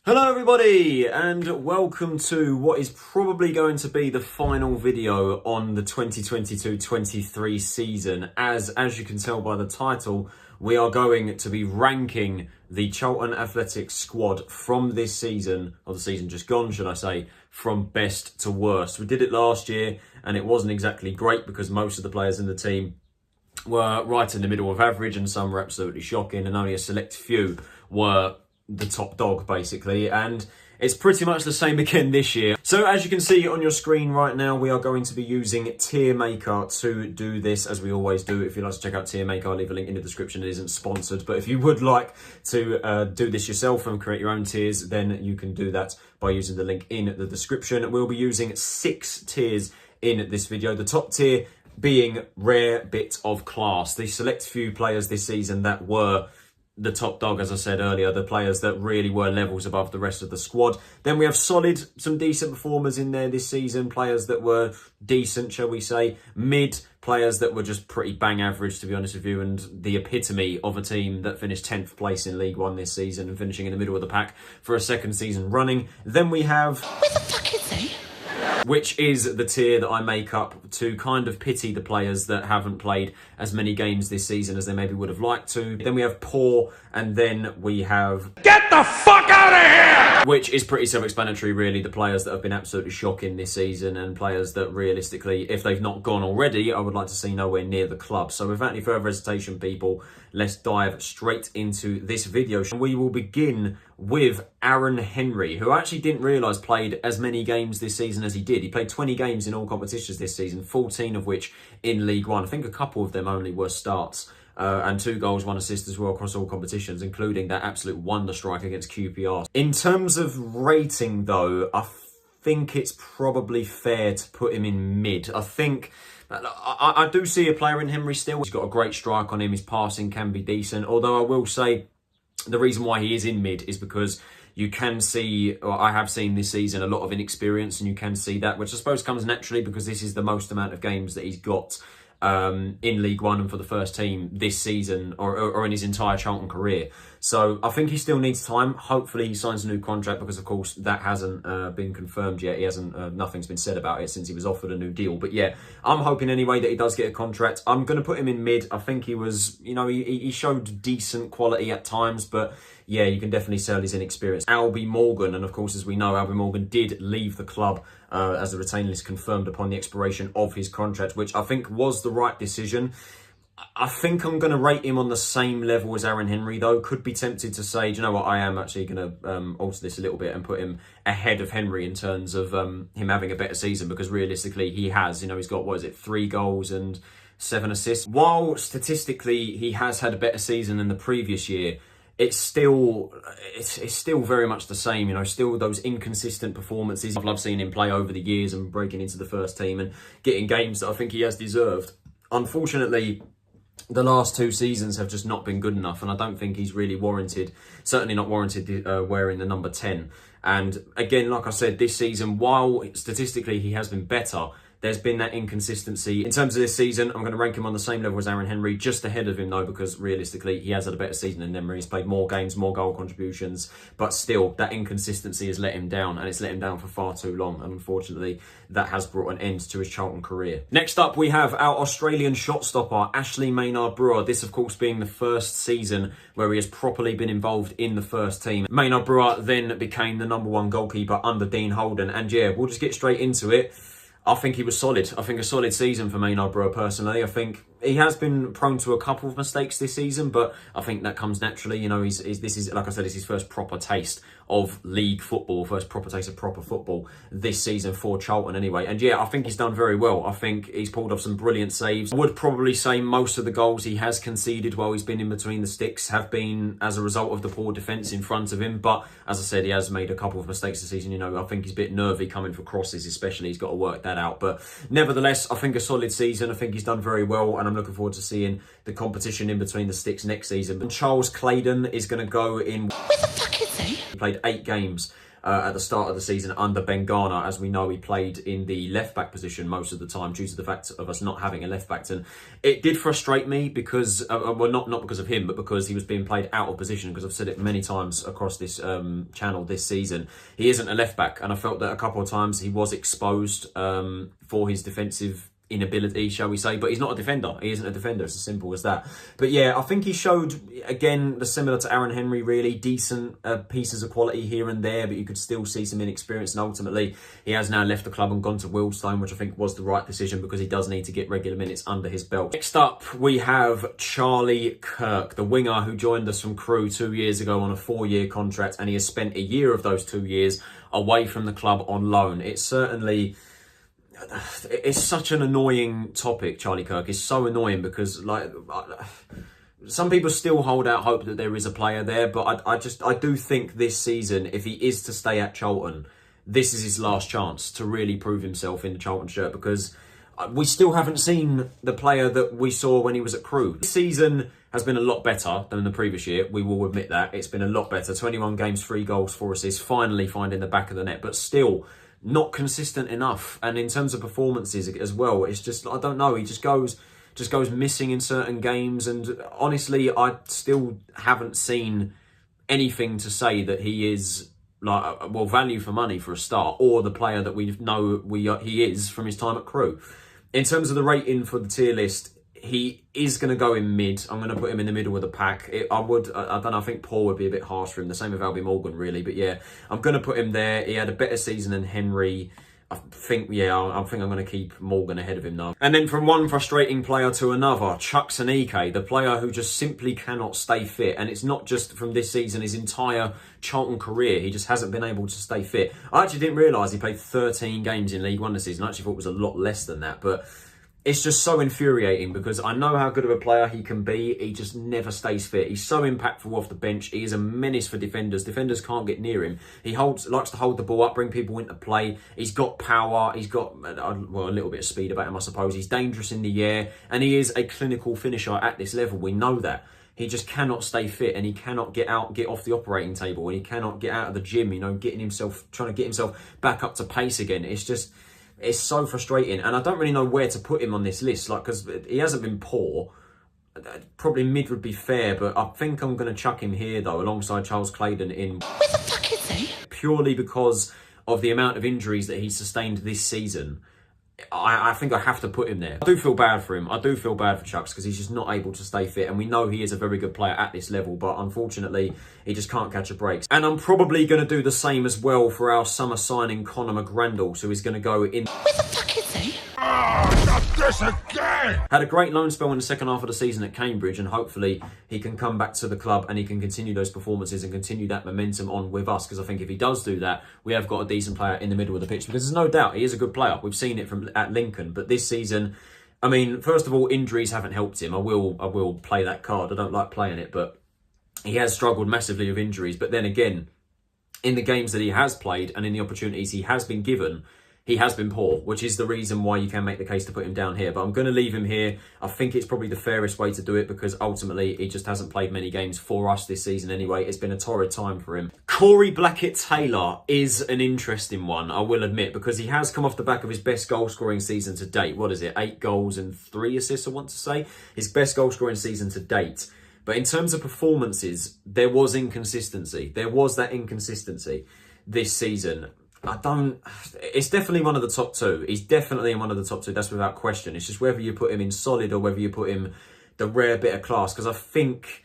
Hello everybody and welcome to what is probably going to be the final video on the 2022-23 season. As you can tell by the title, we are going to be ranking the Charlton Athletics squad from this season, or the season just gone should I say, from best to worst. We did it last year and it wasn't exactly great because most of the players in the team were right in the middle of average and some were absolutely shocking and only a select few were the top dog basically, and it's pretty much the same again this year. So as you can see on your screen right now, we are going to be using Tier Maker to do this, as we always do. If you'd like to check out Tier Maker, I'll leave a link in the description. It isn't sponsored, but if you would like to do this yourself and create your own tiers, then you can do that by using the link in the description. We'll be using 6 tiers in this video. The top tier being rare bit of class, the select few players this season that were the top dog, as I said earlier, the players that really were levels above the rest of the squad. Then we have solid, some decent performers in there this season, players that were decent, shall we say, mid, players that were just pretty bang average, to be honest with you, and the epitome of a team that finished 10th place in League One this season and finishing in the middle of the pack for a second season running. Then we have... Where the fuck is he? Which is the tier that I make up to kind of pity the players that haven't played as many games this season as they maybe would have liked to. Then we have poor, and then we have... Get the fuck out of here! Which is pretty self-explanatory, really. The players that have been absolutely shocking this season and players that realistically, if they've not gone already, I would like to see nowhere near the club. So without any further hesitation, people, let's dive straight into this video. We will begin with Aaron Henry, who I actually didn't realise played as many games this season as he did. He played 20 games in all competitions this season, 14 of which in League One. I think a couple of them only were starts. And 2 goals, 1 assist as well across all competitions, including that absolute wonder strike against QPR. In terms of rating, though, I think it's probably fair to put him in mid. I think... I do see a player in Henry still. He's got a great strike on him. His passing can be decent. Although I will say the reason why he is in mid is because you can see, or I have seen this season, a lot of inexperience, and you can see that, which I suppose comes naturally because this is the most amount of games that he's got in League One and for the first team this season or in his entire Charlton career. So I think he still needs time. Hopefully he signs a new contract because, of course, that hasn't been confirmed yet. He hasn't, nothing's been said about it since he was offered a new deal. But yeah, I'm hoping anyway that he does get a contract. I'm going to put him in mid. I think he was, you know, he showed decent quality at times, but yeah, you can definitely tell his inexperience. Albie Morgan, and of course, as we know, Albie Morgan did leave the club as the retainer list confirmed upon the expiration of his contract, which I think was the right decision. I think I'm going to rate him on the same level as Aaron Henry, though. Could be tempted to say, do you know what, I am actually going to alter this a little bit and put him ahead of Henry in terms of him having a better season, because realistically he has, you know, he's got, what is it, 3 goals and 7 assists. While statistically he has had a better season than the previous year, it's still very much the same, you know, still those inconsistent performances. I've loved seeing him play over the years and breaking into the first team and getting games that I think he has deserved. Unfortunately, the last 2 seasons have just not been good enough, and I don't think he's really warranted, certainly not warranted wearing the number 10. And again, like I said, this season, while statistically he has been better, there's been that inconsistency. In terms of this season, I'm going to rank him on the same level as Aaron Henry, just ahead of him though, because realistically he has had a better season than Henry. He's played more games, more goal contributions, but still that inconsistency has let him down, and it's let him down for far too long, and unfortunately that has brought an end to his Charlton career. Next up, we have our Australian shot stopper, Ashley Maynard-Brewer. This of course being the first season where he has properly been involved in the first team. Maynard-Brewer then became the #1 goalkeeper under Dean Holden, and yeah, we'll just get straight into it. I think he was solid. I think a solid season for Maynard-Brewer personally. I think he has been prone to a couple of mistakes this season, but I think that comes naturally. You know, this is, like I said, it's his first proper taste of league football, first proper taste of proper football this season for Charlton anyway. And yeah, I think he's done very well. I think he's pulled off some brilliant saves. I would probably say most of the goals he has conceded while he's been in between the sticks have been as a result of the poor defence in front of him. But as I said, he has made a couple of mistakes this season. You know, I think he's a bit nervy coming for crosses, especially. He's got to work that out. But nevertheless, I think a solid season. I think he's done very well, and I'm looking forward to seeing the competition in between the sticks next season. And Charles Claydon is going to go in... Where the fuck is he? He played 8 games at the start of the season under Bengana. As we know, he played in the left-back position most of the time due to the fact of us not having a left-back. And it did frustrate me because, well, not because of him, but because he was being played out of position, because I've said it many times across this channel this season. He isn't a left-back, and I felt that a couple of times he was exposed for his defensive inability, shall we say, but he's not a defender. He isn't a defender. It's as simple as that. But yeah, I think he showed, again, similar to Aaron Henry, really decent pieces of quality here and there, but you could still see some inexperience, and ultimately he has now left the club and gone to Wealdstone, which I think was the right decision because he does need to get regular minutes under his belt. Next up, we have Charlie Kirk, the winger who joined us from Crewe 2 years ago on a 4-year contract, and he has spent a year of those 2 years away from the club on loan. It's such an annoying topic, Charlie Kirk. It's so annoying because, like, some people still hold out hope that there is a player there, but I do think this season, if he is to stay at Charlton, this is his last chance to really prove himself in the Charlton shirt, because we still haven't seen the player that we saw when he was at Crewe. This season has been a lot better than the previous year. We will admit that. It's been a lot better. 21 games, 3 goals, 4 assists, finally finding the back of the net, but still not consistent enough. And in terms of performances as well, it's just, I don't know, he just goes missing in certain games. And honestly, I still haven't seen anything to say that he is, like, well, value for money for a start, or the player that we know he is from his time at Crewe. In terms of the rating for the tier list, he is going to go in mid. I'm going to put him in the middle of the pack. I don't know, I think Paul would be a bit harsh for him. The same with Albie Morgan, really. But yeah, I'm going to put him there. He had a better season than Henry. I think I'm going to keep Morgan ahead of him now. And then from one frustrating player to another, Chuck Sanike, the player who just simply cannot stay fit. And it's not just from this season, his entire Charlton career. He just hasn't been able to stay fit. I actually didn't realise he played 13 games in League One this season. I actually thought it was a lot less than that. But it's just so infuriating because I know how good of a player he can be. He just never stays fit. He's so impactful off the bench. He is a menace for defenders. Defenders can't get near him. He likes to hold the ball up, bring people into play. He's got power. He's got, well, a little bit of speed about him, I suppose. He's dangerous in the air, and he is a clinical finisher at this level. We know that. He just cannot stay fit, and he cannot get off the operating table, and he cannot get out of the gym, you know, trying to get himself back up to pace again. It's so frustrating, and I don't really know where to put him on this list, like, because he hasn't been poor. Probably mid would be fair, but I think I'm going to chuck him here, though, alongside Charles Claydon in... Where the fuck is he? Purely because of the amount of injuries that he's sustained this season. I think I have to put him there. I do feel bad for him. I do feel bad for Chucks because he's just not able to stay fit. And we know he is a very good player at this level, but unfortunately, he just can't catch a break. And I'm probably going to do the same as well for our summer signing, Conor McGrandle. So he's going to go in... Where the fuck is he? Oh, not this again! Had a great loan spell in the second half of the season at Cambridge, and hopefully he can come back to the club and he can continue those performances and continue that momentum on with us, because I think if he does do that, we have got a decent player in the middle of the pitch, because there's no doubt he is a good player. We've seen it at Lincoln, but this season, I mean, first of all, injuries haven't helped him. I will play that card. I don't like playing it, but he has struggled massively with injuries. But then again, in the games that he has played and in the opportunities he has been given, he has been poor, which is the reason why you can make the case to put him down here. But I'm going to leave him here. I think it's probably the fairest way to do it, because ultimately he just hasn't played many games for us this season anyway. It's been a torrid time for him. Corey Blackett-Taylor is an interesting one, I will admit, because he has come off the back of his best goal-scoring season to date. What is it? 8 goals and 3 assists, I want to say. His best goal-scoring season to date. But in terms of performances, there was inconsistency. There was that inconsistency this season. It's definitely one of the top 2. He's definitely in one of the top 2. That's without question. It's just whether you put him in solid or whether you put him the rare bit of class. Because I think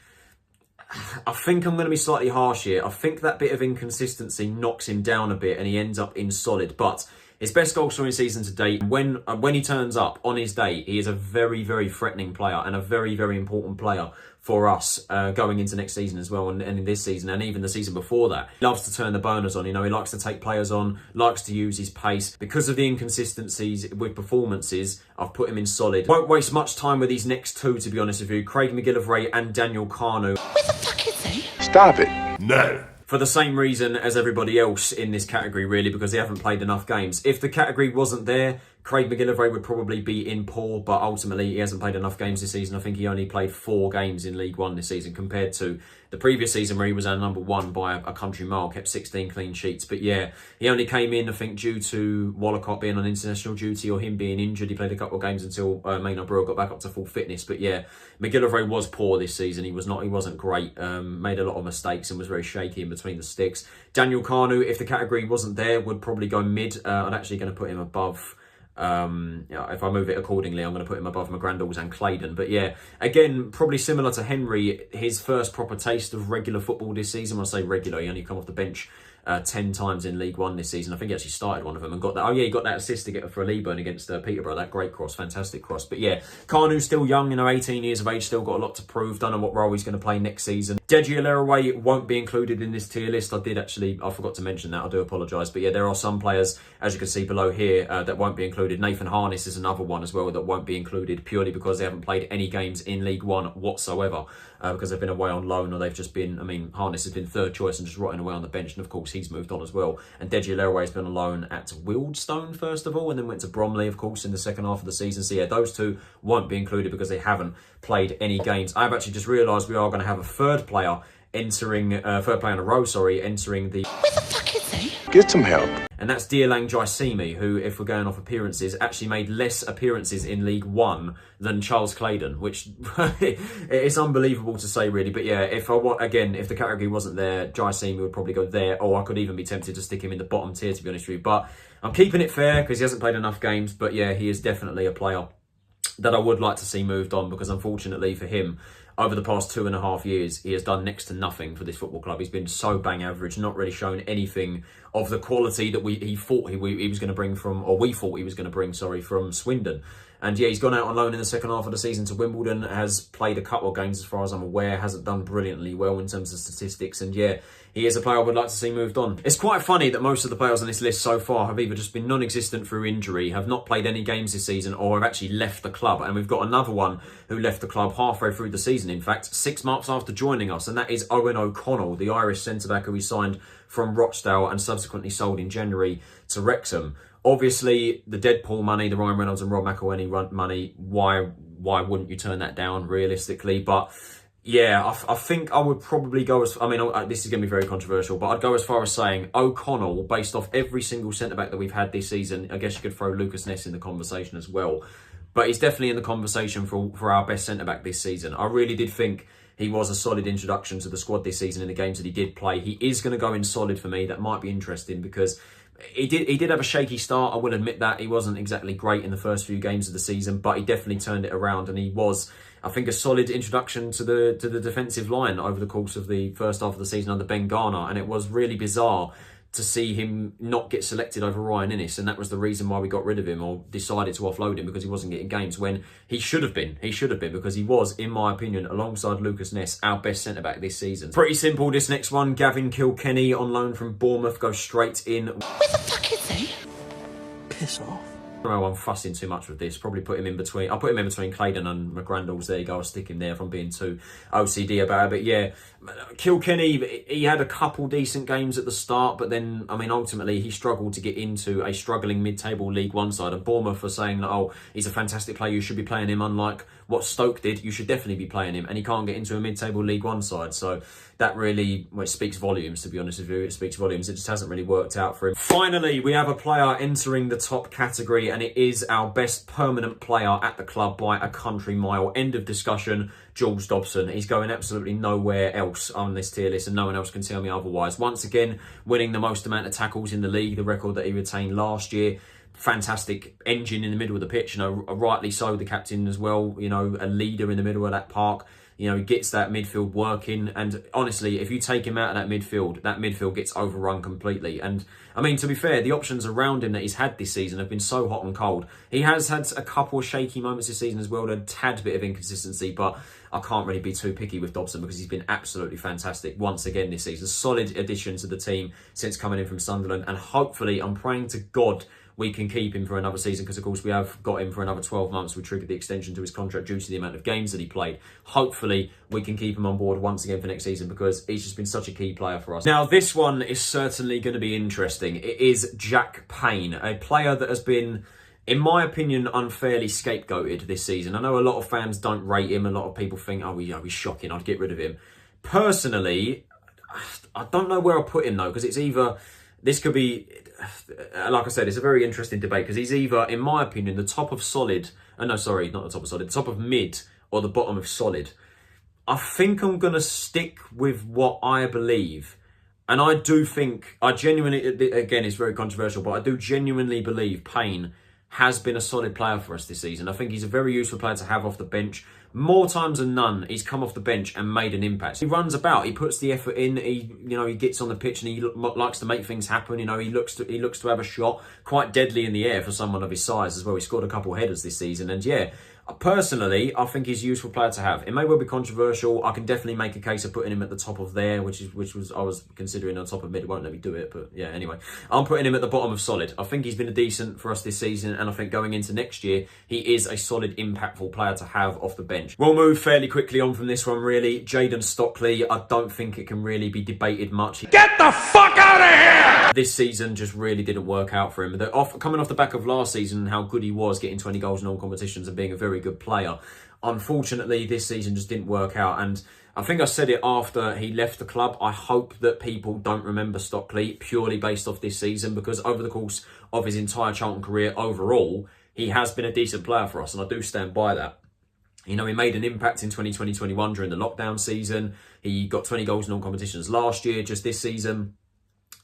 I'm going to be slightly harsh here. I think that bit of inconsistency knocks him down a bit and he ends up in solid. But his best goal scoring season to date, when he turns up on his day, he is a very, very threatening player and a very, very important player for us going into next season as well, and in this season and even the season before that. He loves to turn the burners on, you know, he likes to take players on, likes to use his pace. Because of the inconsistencies with performances, I've put him in solid. Won't waste much time with these next 2, to be honest with you, Craig McGillivray and Daniel Carnu. Where the fuck is he? Stop it. No. For the same reason as everybody else in this category, really, because they haven't played enough games. If the category wasn't there, Craig McGillivray would probably be in poor, but ultimately he hasn't played enough games this season. I think he only played 4 games in League One this season compared to the previous season where he was our #1 by a country mile, kept 16 clean sheets. But yeah, he only came in, I think, due to Wallacott being on international duty or him being injured. He played a couple of games until Maynard Brewer got back up to full fitness. But yeah, McGillivray was poor this season. He wasn't great. Made a lot of mistakes and was very shaky in between the sticks. Daniel Kanu, if the category wasn't there, would probably go mid. I'm actually going to put him above. If I move it accordingly, I'm going to put him above McGrandles and Claydon. But yeah, again, probably similar to Henry, his first proper taste of regular football this season. When I say regular, he only come off the bench 10 times in League One this season. I think he actually started one of them and got that. Oh yeah, he got that assist to get for a Leeburn against Peterborough. That great cross, fantastic cross. But yeah, Kanu's still young, 18 years of age, still got a lot to prove. Don't know what role he's going to play next season. Deji Alaraway won't be included in this tier list. I forgot to mention that. I do apologise. But yeah, there are some players, as you can see below here, that won't be included. Nathan Harness is another one as well that won't be included purely because they haven't played any games in League One whatsoever. Because they've been away on loan or they've just been, Harness has been third choice and just rotting away on the bench. And of course, he's moved on as well. And Deji Alaraway has been on loan at Wildstone, first of all, and then went to Bromley, of course, in the second half of the season. So yeah, those two won't be included because they haven't played any games. I've actually just realised we are going to have a third player entering, third player in a row, entering the... Where the fuck is he? Get some help. And that's Dialang Jaisimi, who, if we're going off appearances, actually made less appearances in League One than Charles Claydon, which it's unbelievable to say, really. But yeah, if the category wasn't there, Jaisimi would probably go there, or I could even be tempted to stick him in the bottom tier, to be honest with you. But I'm keeping it fair because he hasn't played enough games. But yeah, he is definitely a player that I would like to see moved on because, unfortunately for him, over the past 2.5 years, he has done next to nothing for this football club. He's been so bang average, not really shown anything of the quality that he thought he was going to bring from, or we thought he was going to bring, from Swindon. And yeah, he's gone out on loan in the second half of the season to Wimbledon, has played a couple of games as far as I'm aware, hasn't done brilliantly well in terms of statistics. And yeah, he is a player I would like to see moved on. It's quite funny that most of the players on this list so far have either just been non-existent through injury, have not played any games this season, or have actually left the club. And we've got another one who left the club halfway through the season, in fact, 6 months after joining us. And that is Owen O'Connell, the Irish centre-back who we signed from Rochdale and subsequently sold in January to Wrexham. Obviously, the Deadpool money, the Ryan Reynolds and Rob McElhenney money, why wouldn't you turn that down realistically? But yeah, I think I would probably go as... this is going to be very controversial, but I'd go as far as saying O'Connell, based off every single centre-back that we've had this season. I guess you could throw Lucas Ness in the conversation as well. But he's definitely in the conversation for our best centre-back this season. I really did think he was a solid introduction to the squad this season in the games that he did play. He is going to go in solid for me. That might be interesting because... He did have a shaky start, I will admit that. He wasn't exactly great in the first few games of the season, but he definitely turned it around and he was, I think, a solid introduction to the defensive line over the course of the first half of the season under Ben Garner. And it was really bizarre to see him not get selected over Ryan Innes, and that was the reason why we got rid of him or decided to offload him, because he wasn't getting games when he should have been. He should have been, because he was, in my opinion, alongside Lucas Ness, our best centre-back this season. Pretty simple, this next one. Gavin Kilkenny on loan from Bournemouth, goes straight in. Where the fuck is he? Piss off. No, I'm fussing too much with this. Probably put him in between. I'll put him in between Claydon and McGrandles. There you go. I'll stick him there if I'm being too OCD about it. But yeah, Kilkenny, he had a couple decent games at the start, but then, ultimately he struggled to get into a struggling mid-table League One side. And Bournemouth were saying that, oh, he's a fantastic player, you should be playing him. Unlike what Stoke did, you should definitely be playing him. And he can't get into a mid-table League One side. So that really, it speaks volumes, to be honest with you. It speaks volumes. It just hasn't really worked out for him. Finally, we have a player entering the top category, and it is our best permanent player at the club by a country mile. End of discussion. Jules Dobson. He's going absolutely nowhere else on this tier list, and no one else can tell me otherwise. Once again, winning the most amount of tackles in the league, the record that he retained last year. Fantastic engine in the middle of the pitch, rightly so, the captain as well, a leader in the middle of that park. He gets that midfield working. And honestly, if you take him out of that midfield gets overrun completely. And to be fair, the options around him that he's had this season have been so hot and cold. He has had a couple of shaky moments this season as well, a tad bit of inconsistency, but I can't really be too picky with Dobson because he's been absolutely fantastic once again this season. Solid addition to the team since coming in from Sunderland. And hopefully, I'm praying to God we can keep him for another season, because of course we have got him for another 12 months. We triggered the extension to his contract due to the amount of games that he played. Hopefully we can keep him on board once again for next season, because he's just been such a key player for us. Now this one is certainly going to be interesting. It is Jack Payne, a player that has been in my opinion, unfairly scapegoated this season. I know a lot of fans don't rate him. A lot of people think, oh, he's shocking, I'd get rid of him. Personally, I don't know where I'll put him, though, because it's either... This could be... Like I said, it's a very interesting debate, because he's either, in my opinion, the top of solid... no, sorry, not the top of solid. The top of mid or the bottom of solid. I think I'm going to stick with what I believe. And I do think... I genuinely... Again, it's very controversial, but I do genuinely believe Payne has been a solid player for us this season. I think he's a very useful player to have off the bench. More times than none, he's come off the bench and made an impact. He runs about, he puts the effort in, he gets on the pitch and he likes to make things happen. He looks to have a shot, quite deadly in the air for someone of his size as well. He scored a couple of headers this season, and yeah, personally, I think he's a useful player to have. It may well be controversial. I can definitely make a case of putting him at the top of there, which was I was considering on top of mid. It won't let me do it, but yeah, anyway. I'm putting him at the bottom of solid. I think he's been a decent for us this season, and I think going into next year, he is a solid, impactful player to have off the bench. We'll move fairly quickly on from this one, really. Jayden Stockley, I don't think it can really be debated much. Get the fuck out of here! This season just really didn't work out for him. Coming off the back of last season, how good he was, getting 20 goals in all competitions and being a very good player. Unfortunately, this season just didn't work out. And I think I said it after he left the club. I hope that people don't remember Stockley purely based off this season, because over the course of his entire Charlton career overall, he has been a decent player for us. And I do stand by that. He made an impact in 2020-21 during the lockdown season. He got 20 goals in all competitions last year. Just this season,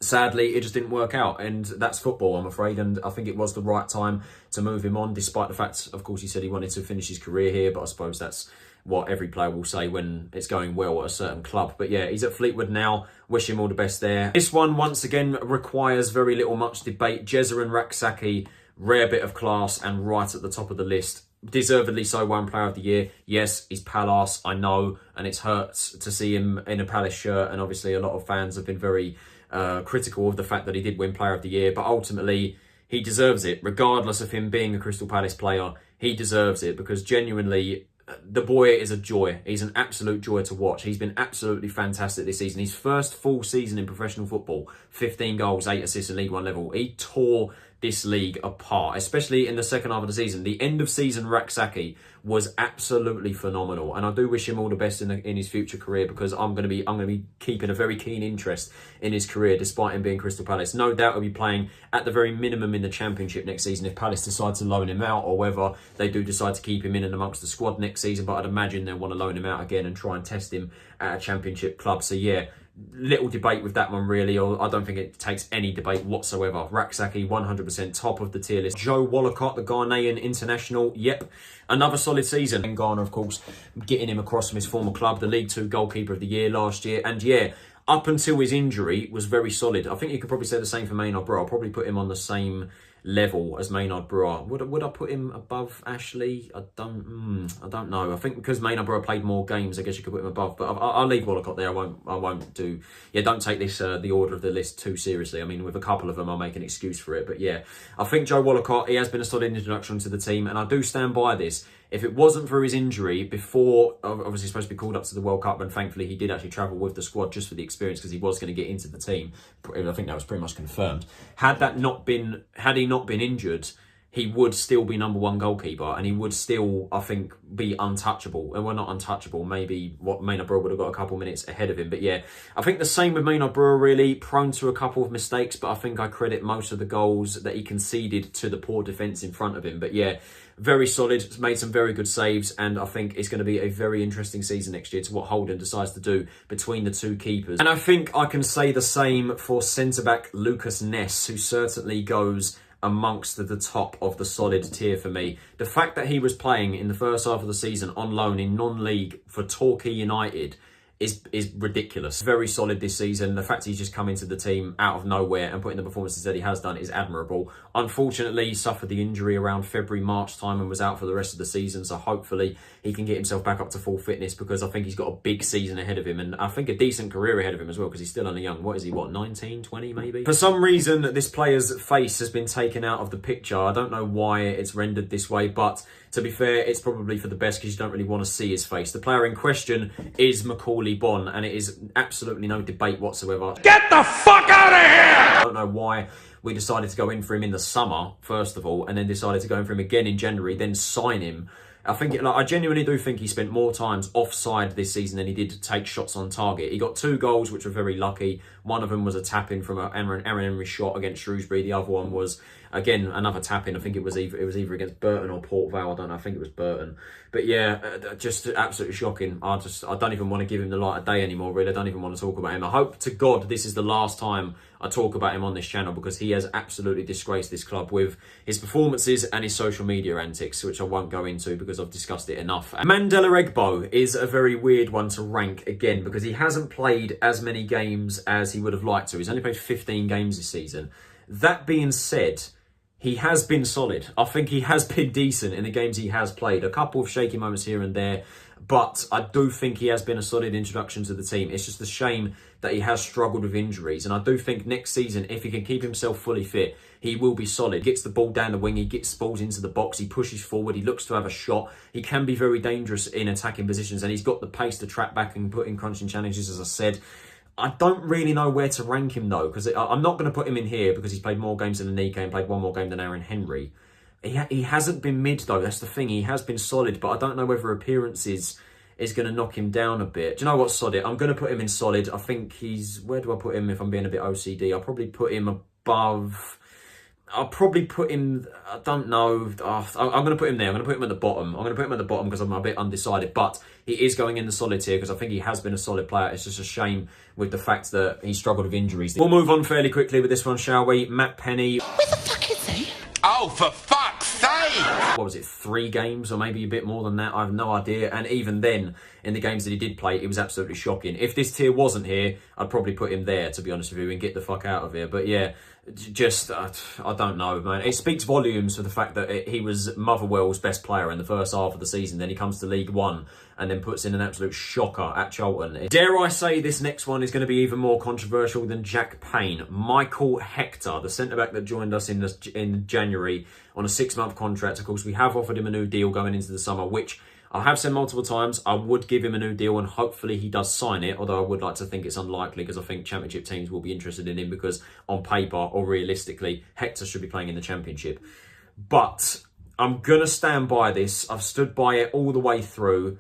sadly, it just didn't work out, and that's football, I'm afraid. And I think it was the right time to move him on, despite the fact, of course, he said he wanted to finish his career here, but I suppose that's what every player will say when it's going well at a certain club. But yeah, he's at Fleetwood now. Wish him all the best there. This one, once again, requires very little much debate. Jezza Raksaki, rare bit of class and right at the top of the list. Deservedly so, one player of the year. Yes, he's Palace, I know, and it's hurt to see him in a Palace shirt, and obviously a lot of fans have been very critical of the fact that he did win player of the year, but ultimately he deserves it, regardless of him being a Crystal Palace player. He deserves it, because genuinely the boy is a joy. He's an absolute joy to watch. He's been absolutely fantastic this season. His first full season in professional football, 15 goals, 8 assists in League One level. He tore this league apart, especially in the second half of the season. The end of season Raksaki was absolutely phenomenal, and I do wish him all the best in his future career, because I'm going to be keeping a very keen interest in his career, despite him being Crystal Palace. No doubt he'll be playing at the very minimum in the Championship next season if Palace decide to loan him out, or whether they do decide to keep him in and amongst the squad next season. But I'd imagine they'll want to loan him out again and try and test him at a Championship club. So yeah, little debate with that one, really. Or I don't think it takes any debate whatsoever. Raksaki, 100% top of the tier list. Joe Wollacott, the Ghanaian international, yep, another solid season. And Ghana, of course, getting him across from his former club, the League Two goalkeeper of the year last year. And yeah, up until his injury, was very solid. I think you could probably say the same for Maynard Brewer. I'll probably put him on the same level as Maynard Brewer. Would I put him above Ashley? I don't know. I think because Maynard Brewer played more games, I guess you could put him above. But I'll leave Wollacott there. I won't do. Yeah, don't take this the order of the list too seriously. I mean, with a couple of them, I'll make an excuse for it. But yeah, I think Joe Wollacott, he has been a solid introduction to the team, and I do stand by this. If it wasn't for his injury before, obviously supposed to be called up to the World Cup, and thankfully he did actually travel with the squad just for the experience, because he was going to get into the team. I think that was pretty much confirmed. Had he not been injured, he would still be #1 goalkeeper, and he would still, I think, be untouchable. And we're not untouchable. Maybe what Maynard Brewer would have got a couple minutes ahead of him. But yeah, I think the same with Maynard Brewer, really. Prone to a couple of mistakes, but I think I credit most of the goals that he conceded to the poor defence in front of him. But yeah, very solid, made some very good saves, and I think it's going to be a very interesting season next year to what Holden decides to do between the two keepers. And I think I can say the same for centre-back Lucas Ness, who certainly goes amongst the top of the solid tier for me. The fact that he was playing in the first half of the season on loan in non-league for Torquay United is ridiculous. Very solid this season. The fact he's just come into the team out of nowhere and putting the performances that he has done is admirable. Unfortunately, he suffered the injury around February, March time and was out for the rest of the season. So hopefully he can get himself back up to full fitness, because I think he's got a big season ahead of him, and I think a decent career ahead of him as well, because he's still only young. What is he, 19, 20 maybe? For some reason, this player's face has been taken out of the picture. I don't know why it's rendered this way, but to be fair, it's probably for the best because you don't really want to see his face. The player in question is Macaulay Bonne, and it is absolutely no debate whatsoever. Get the fuck out of here! I don't know why we decided to go in for him in the summer, first of all, and then decided to go in for him again in January, then sign him. I genuinely do think he spent more times offside this season than he did to take shots on target. He got 2 goals, which were very lucky. One of them was a tap-in from an Aaron Henry shot against Shrewsbury. The other one was, again, another tap-in. I think it was either against Burton or Port Vale. I don't know. I think it was Burton. But yeah, just absolutely shocking. I don't even want to give him the light of day anymore, really. I don't even want to talk about him. I hope to God this is the last time I talk about him on this channel, because he has absolutely disgraced this club with his performances and his social media antics, which I won't go into because I've discussed it enough. Mandela Egbo is a very weird one to rank again, because he hasn't played as many games as he would have liked to. He's only played 15 games this season. That being said, he has been solid. I think he has been decent in the games he has played. A couple of shaky moments here and there, but I do think he has been a solid introduction to the team. It's just a shame that he has struggled with injuries. And I do think next season, if he can keep himself fully fit, he will be solid. He gets the ball down the wing, he gets balls into the box, he pushes forward, he looks to have a shot. He can be very dangerous in attacking positions, and he's got the pace to track back and put in crunching challenges, as I said. I don't really know where to rank him, though, because I'm not going to put him in here because he's played more games than Anike and played 1 more game than Aaron Henry. He hasn't been mid, though. That's the thing. He has been solid, but I don't know whether appearances is going to knock him down a bit. Do you know what, sod it? I'm going to put him in solid. I think he's... Where do I put him if I'm being a bit OCD? I'll probably put him above... I'll probably put him... I don't know. I'm going to put him there. I'm going to put him at the bottom. I'm going to put him at the bottom because I'm a bit undecided. But he is going in the solid tier because I think he has been a solid player. It's just a shame with the fact that he struggled with injuries. We'll move on fairly quickly with this one, shall we? Matt Penny. Where the fuck is he? Oh, for fuck's sake! What was it, 3 games or maybe a bit more than that? I have no idea. And even then, in the games that he did play, it was absolutely shocking. If this tier wasn't here, I'd probably put him there, to be honest with you, and get the fuck out of here. But yeah, just, I don't know, man. It speaks volumes for the fact that he was Motherwell's best player in the first half of the season. Then he comes to League One and then puts in an absolute shocker at Charlton. Dare I say this next one is going to be even more controversial than Jack Payne. Michael Hector, the centre-back that joined us in January on a 6-month contract. Of course, we have offered him a new deal going into the summer, which I have said multiple times, I would give him a new deal and hopefully he does sign it, although I would like to think it's unlikely because I think Championship teams will be interested in him because on paper or realistically, Hector should be playing in the Championship. But I'm going to stand by this. I've stood by it all the way through.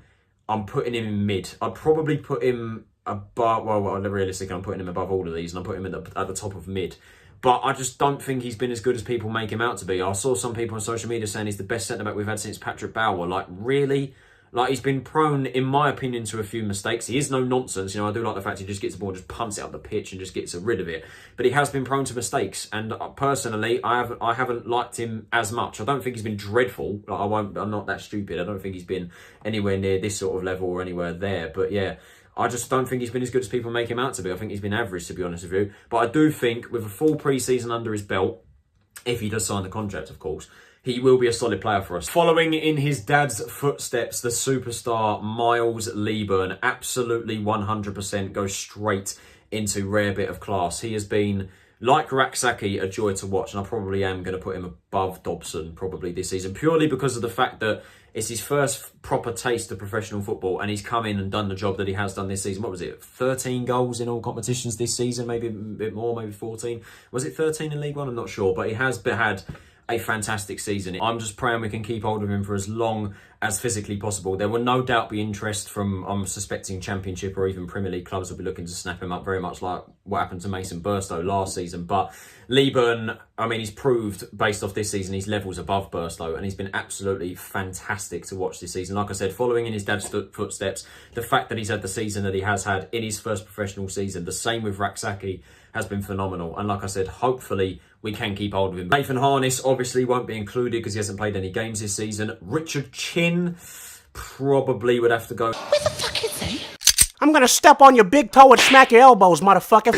I'm putting him in mid. I'd probably put him above, well, realistically, I'm putting him above all of these and I'm putting him at the top of mid. But I just don't think he's been as good as people make him out to be. I saw some people on social media saying he's the best centre-back we've had since Patrick Bauer. Like, really? Like, he's been prone, in my opinion, to a few mistakes. He is no nonsense. You know, I do like the fact he just gets the ball and just punts it up the pitch and just gets rid of it. But he has been prone to mistakes. And personally, I haven't liked him as much. I don't think he's been dreadful. Like, I'm not that stupid. I don't think he's been anywhere near this sort of level or anywhere there. But yeah, I just don't think he's been as good as people make him out to be. I think he's been average, to be honest with you. But I do think with a full pre-season under his belt, if he does sign the contract, of course, he will be a solid player for us. Following in his dad's footsteps, the superstar Miles Leaburn, absolutely 100% goes straight into rare bit of class. He has been, like Raksaki, a joy to watch, and I probably am going to put him above Dobson probably this season, purely because of the fact that it's his first proper taste of professional football, and he's come in and done the job that he has done this season. What was it? 13 goals in all competitions this season, maybe a bit more, maybe 14. Was it 13 in League One? I'm not sure, but he has had a fantastic season. I'm just praying we can keep hold of him for as long as physically possible. There will no doubt be interest from, I'm suspecting, Championship or even Premier League clubs will be looking to snap him up, very much like what happened to Mason Burstow last season. But Leaburn, I mean, he's proved, based off this season, his levels above Burstow, and he's been absolutely fantastic to watch this season. Like I said, following in his dad's footsteps, the fact that he's had the season that he has had in his first professional season, the same with Raksaki, has been phenomenal. And like I said, hopefully we can keep hold of him. Nathan Harness obviously won't be included because he hasn't played any games this season. Richard Chin probably would have to go. Where the fuck is he? I'm gonna step on your big toe and smack your elbows, motherfucker.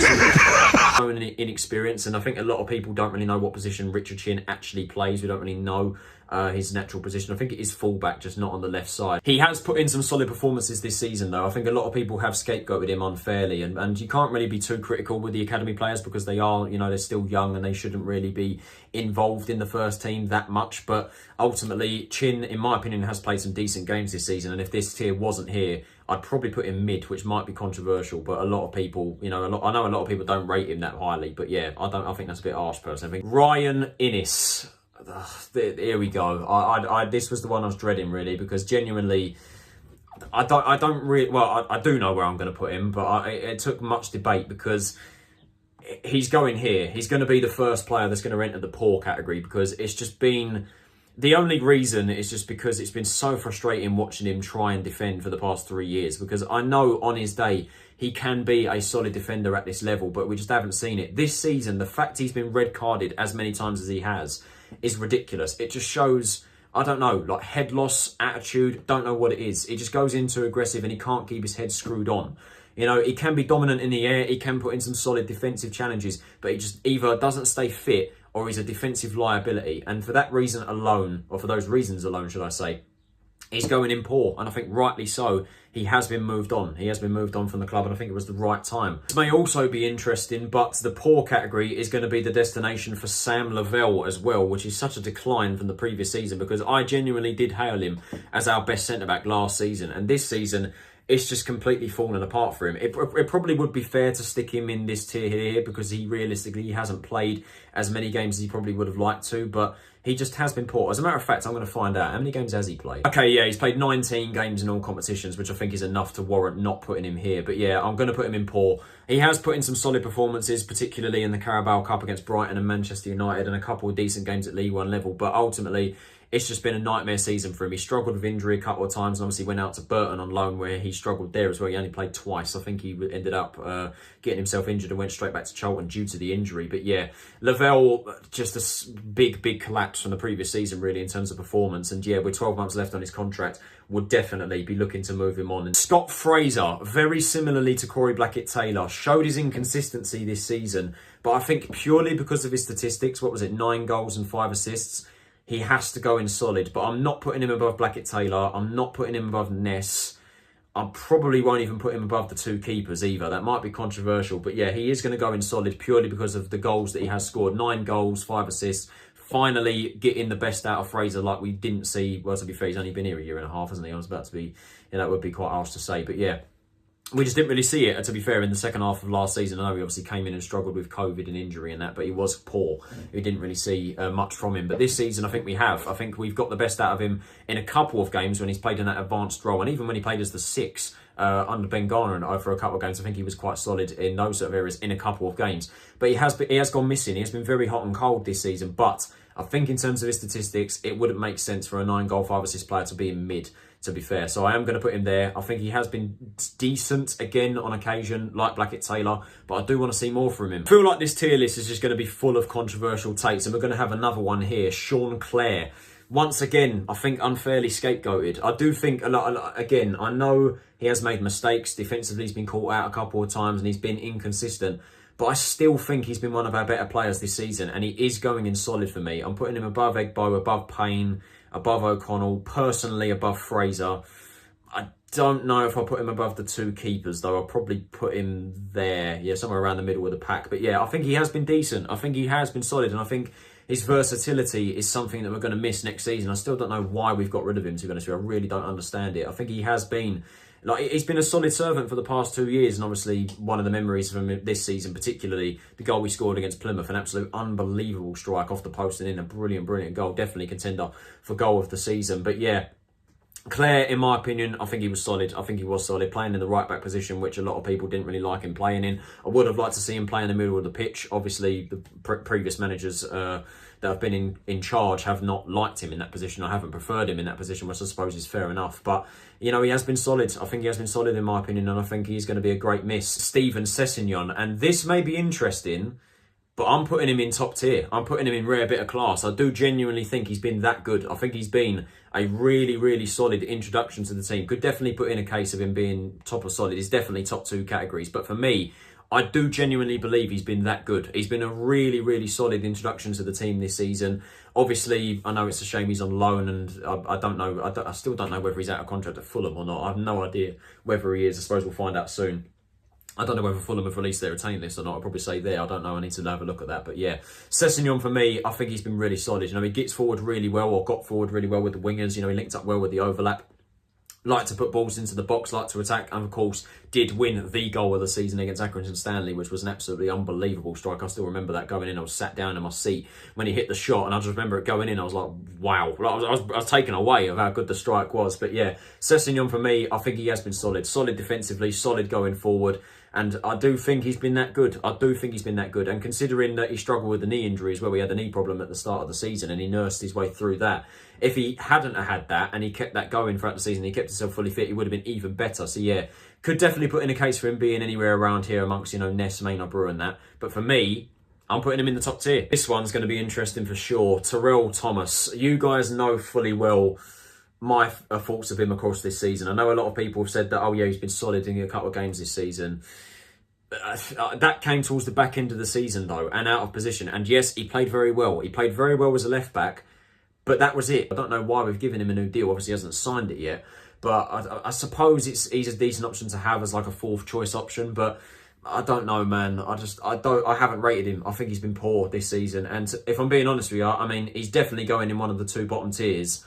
own inexperience, and I think a lot of people don't really know what position Richard Chin actually plays. We don't really know his natural position. I think it is fullback, just not on the left side. He has put in some solid performances this season, though. I think a lot of people have scapegoated him unfairly, and you can't really be too critical with the academy players because they are, they're still young and they shouldn't really be involved in the first team that much. But ultimately, Chin, in my opinion, has played some decent games this season, and if this tier wasn't here, I'd probably put him mid, which might be controversial, but a lot of people, I know a lot of people don't rate him that highly, but yeah, I think that's a bit harsh, personally. I think Ryan Innes. Here we go. This was the one I was dreading, really, because genuinely, I don't really. Well, I do know where I'm going to put him, but it took much debate because he's going here. He's going to be the first player that's going to enter the poor category because it's just been. The only reason is just because it's been so frustrating watching him try and defend for the past 3 years, because I know on his day he can be a solid defender at this level, but we just haven't seen it. This season, the fact he's been red carded as many times as he has is ridiculous. It just shows, I don't know, like head loss, attitude, don't know what it is. It just goes into aggressive and he can't keep his head screwed on. He can be dominant in the air, he can put in some solid defensive challenges, but he just either doesn't stay fit or he's a defensive liability. And for that reason alone, or for those reasons alone, should I say, he's going in poor. And I think rightly so. He has been moved on. He has been moved on from the club, and I think it was the right time. This may also be interesting, but the poor category is going to be the destination for Sam Lavelle as well, which is such a decline from the previous season, because I genuinely did hail him as our best centre-back last season. And this season, it's just completely fallen apart for him. It probably would be fair to stick him in this tier here because he realistically hasn't played as many games as he probably would have liked to, but he just has been poor. As a matter of fact, I'm going to find out. How many games has he played? Okay, yeah, he's played 19 games in all competitions, which I think is enough to warrant not putting him here. But yeah, I'm going to put him in poor. He has put in some solid performances, particularly in the Carabao Cup against Brighton and Manchester United, and a couple of decent games at League One level. But ultimately, it's just been a nightmare season for him. He struggled with injury a couple of times and obviously went out to Burton on loan where he struggled there as well. He only played twice. I think he ended up getting himself injured and went straight back to Charlton due to the injury. But yeah, Lavelle, just a big collapse from the previous season really in terms of performance. And yeah, with 12 months left on his contract, would definitely be looking to move him on. And Scott Fraser, very similarly to Corey Blackett-Taylor, showed his inconsistency this season. But I think purely because of his statistics, 9 goals and 5 assists, he has to go in solid, but I'm not putting him above Blackett-Taylor. I'm not putting him above Ness. I probably won't even put him above the 2 keepers either. That might be controversial, but yeah, he is going to go in solid purely because of the goals that he has scored. 9 goals, 5 assists. Finally getting the best out of Fraser like we didn't see. Well, to be fair, he's only been here a year and a half, hasn't he? I was about to be, that would be quite harsh to say, but yeah. We just didn't really see it, to be fair, in the second half of last season. I know he obviously came in and struggled with COVID and injury and that, but he was poor. We didn't really see much from him. But this season, I think we have. I think we've got the best out of him in a couple of games when he's played in that advanced role. And even when he played as the 6 under Ben Garner for a couple of games, I think he was quite solid in those sort of areas in a couple of games. But he has gone missing. He has been very hot and cold this season. But I think in terms of his statistics, it wouldn't make sense for a 9-goal, 5-assist player to be in mid, to be fair. So I am going to put him there. I think he has been decent again on occasion, like Blackett-Taylor, but I do want to see more from him. I feel like this tier list is just going to be full of controversial takes, and we're going to have another one here, Sean Clare. Once again, I think unfairly scapegoated. I do think, again, I know he has made mistakes. Defensively, he's been caught out a couple of times and he's been inconsistent. But I still think he's been one of our better players this season, and he is going in solid for me. I'm putting him above Egbo, above Payne, above O'Connell, personally above Fraser. I don't know if I'll put him above the 2 keepers, though. I'll probably put him there, yeah, somewhere around the middle of the pack. But yeah, I think he has been decent. I think he has been solid, and I think his versatility is something that we're going to miss next season. I still don't know why we've got rid of him, to be honest with you. I really don't understand it. I think he has been, he's been a solid servant for the past 2 years, and obviously one of the memories from this season, particularly the goal we scored against Plymouth, an absolute unbelievable strike off the post and in, a brilliant goal. Definitely contender for goal of the season. But yeah, Clare, in my opinion, I think he was solid. I think he was solid, playing in the right-back position, which a lot of people didn't really like him playing in. I would have liked to see him play in the middle of the pitch. Obviously, the previous managers that have been in charge have not liked him in that position. I haven't preferred him in that position, which I suppose is fair enough. But, he has been solid. I think he has been solid, in my opinion, and I think he's going to be a great miss. Steven Sessegnon, and this may be interesting, but I'm putting him in top tier. I'm putting him in rare bit of class. I do genuinely think he's been that good. I think he's been a really solid introduction to the team. Could definitely put in a case of him being top of solid. He's definitely top 2 categories. But for me, I do genuinely believe he's been that good. He's been a really, really solid introduction to the team this season. Obviously, I know it's a shame he's on loan, and I don't know. I still don't know whether he's out of contract at Fulham or not. I have no idea whether he is. I suppose we'll find out soon. I don't know whether Fulham have released their retain list or not. I'll probably say there. I don't know. I need to have a look at that. But yeah, Sessegnon for me, I think he's been really solid. You know, he gets forward really well, or got forward really well with the wingers. You know, he linked up well with the overlap. Like to put balls into the box, like to attack, and of course did win the goal of the season against Accrington Stanley, which was an absolutely unbelievable strike. I still remember that going in. I was sat down in my seat when he hit the shot, and I just remember it going in. I was like, wow. I was taken away of how good the strike was. But yeah, Sessegnon for me, I think he has been solid. Solid defensively, solid going forward. And I do think he's been that good. And considering that he struggled with the knee injury as well, he had the knee problem at the start of the season and he nursed his way through that. If he hadn't had that and he kept that going throughout the season, he kept himself fully fit, he would have been even better. So yeah, could definitely put in a case for him being anywhere around here amongst, you know, Ness, Maynard, Brewer and that. But for me, I'm putting him in the top tier. This one's going to be interesting for sure. Terrell Thomas. You guys know fully well my thoughts of him across this season. I know a lot of people have said that, oh yeah, he's been solid in a couple of games this season. That came towards the back end of the season though, and out of position. And yes, he played very well. He played very well as a left back, but that was it. I don't know why we've given him a new deal. Obviously, he hasn't signed it yet. But I suppose he's a decent option to have as like a fourth choice option. But I don't know, man. I haven't rated him. I think he's been poor this season. And if I'm being honest with you, I mean, he's definitely going in one of the two bottom tiers.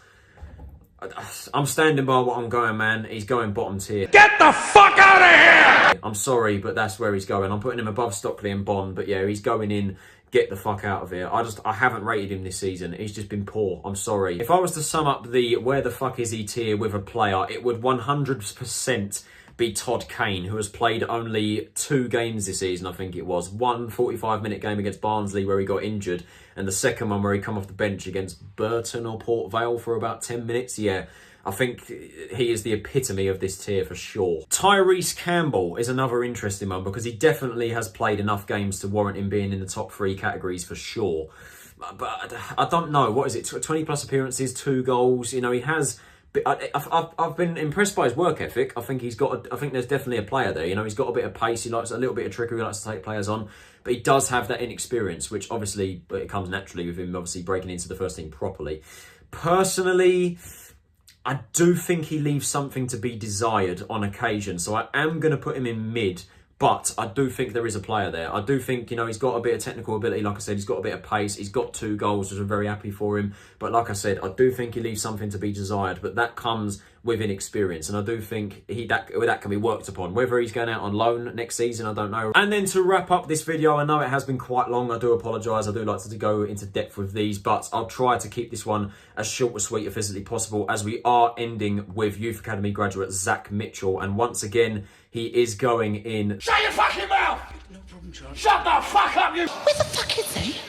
I'm standing by what I'm going, man. He's going bottom tier. Get the fuck out of here! I'm sorry, but that's where he's going. I'm putting him above Stockley and Bond, but yeah, he's going in. Get the fuck out of here. I haven't rated him this season. He's just been poor. I'm sorry. If I was to sum up the where the fuck is he tier with a player, it would 100% be Todd Kane, who has played only 2 games this season, I think it was. One 45-minute game against Barnsley where he got injured, and the second one where he come off the bench against Burton or Port Vale for about 10 minutes. Yeah, I think he is the epitome of this tier for sure. Tyrese Campbell is another interesting one because he definitely has played enough games to warrant him being in the top 3 categories for sure. But I don't know, what is it, 20 plus appearances, 2 goals, you know, he has... I've been impressed by his work ethic. I think I think there's definitely a player there. You know, he's got a bit of pace. He likes a little bit of trickery. He likes to take players on, but he does have that inexperience, which obviously it comes naturally with him. Obviously breaking into the first team properly. Personally, I do think he leaves something to be desired on occasion. So I am going to put him in mid. But I do think there is a player there. I do think, you know, he's got a bit of technical ability. Like I said, he's got a bit of pace. He's got 2 goals, which I'm very happy for him. But like I said, I do think he leaves something to be desired. But that comes with inexperience. And I do think that can be worked upon. Whether he's going out on loan next season, I don't know. And then to wrap up this video, I know it has been quite long. I do apologise. I do like to go into depth with these. But I'll try to keep this one as short and sweet as physically possible, as we are ending with Youth Academy graduate Zach Mitchell. And once again, he is going in... Shut your fucking mouth! No problem, Charlie. Shut the fuck up, you... Where the fuck is he?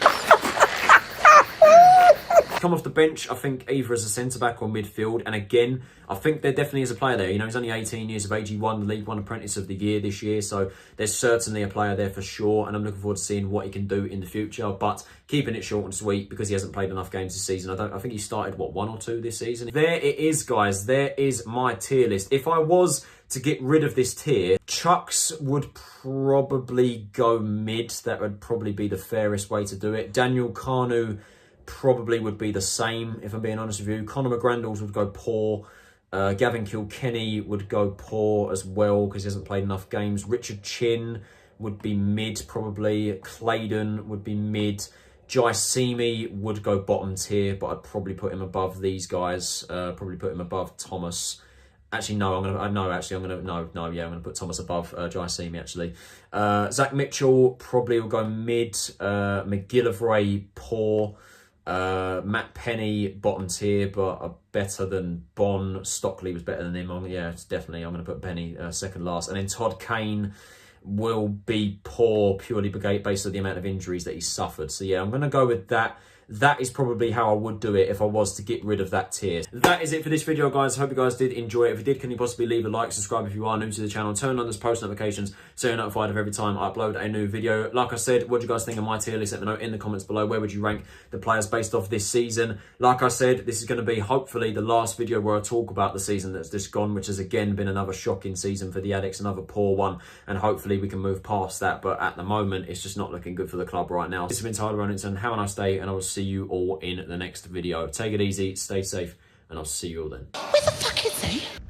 Come off the bench, I think, either as a centre-back or midfield. And again, I think there definitely is a player there. You know, he's only 18 years of age. He won the League One Apprentice of the Year this year. So there's certainly a player there for sure. And I'm looking forward to seeing what he can do in the future. But keeping it short and sweet because he hasn't played enough games this season. I think he started, what, 1 or 2 this season? There it is, guys. There is my tier list. If I was to get rid of this tier, Chucks would probably go mid. That would probably be the fairest way to do it. Daniel Kanu probably would be the same, if I'm being honest with you. Conor McGrandles would go poor. Gavin Kilkenny would go poor as well because he hasn't played enough games. Richard Chin would be mid probably. Claydon would be mid. Jai Simi would go bottom tier, but I'd probably put him above these guys. Probably put him above Thomas. Actually, no, I'm gonna put Thomas above Jai Simi, actually. Zach Mitchell probably will go mid. McGillivray, poor. Matt Penny, bottom tier, but better than Bon. Stockley was better than him. Yeah, it's definitely, I'm going to put Penny second last. And then Todd Kane will be poor purely based on the amount of injuries that he's suffered. So yeah, I'm going to go with that. that is probably how I would do it if I was to get rid of that tier. That is it for this video, guys. Hope you guys did enjoy it. If you did, can you possibly leave a like, subscribe if you are new to the channel, turn on those post notifications so you're notified of every time I upload a new video. Like I said, what do you guys think of my tier list? Let me know in the comments below. Where would you rank the players based off this season? Like I said, this is going to be hopefully the last video where I talk about the season that's just gone, which has again been another shocking season for the Addicts, another poor one, and hopefully we can move past that. But at the moment, it's just not looking good for the club right now. This has been Tyler Ronington. Have a nice day, and I will see you all in the next video. Take it easy, stay safe, and I'll see you all then. Where the fuck is he?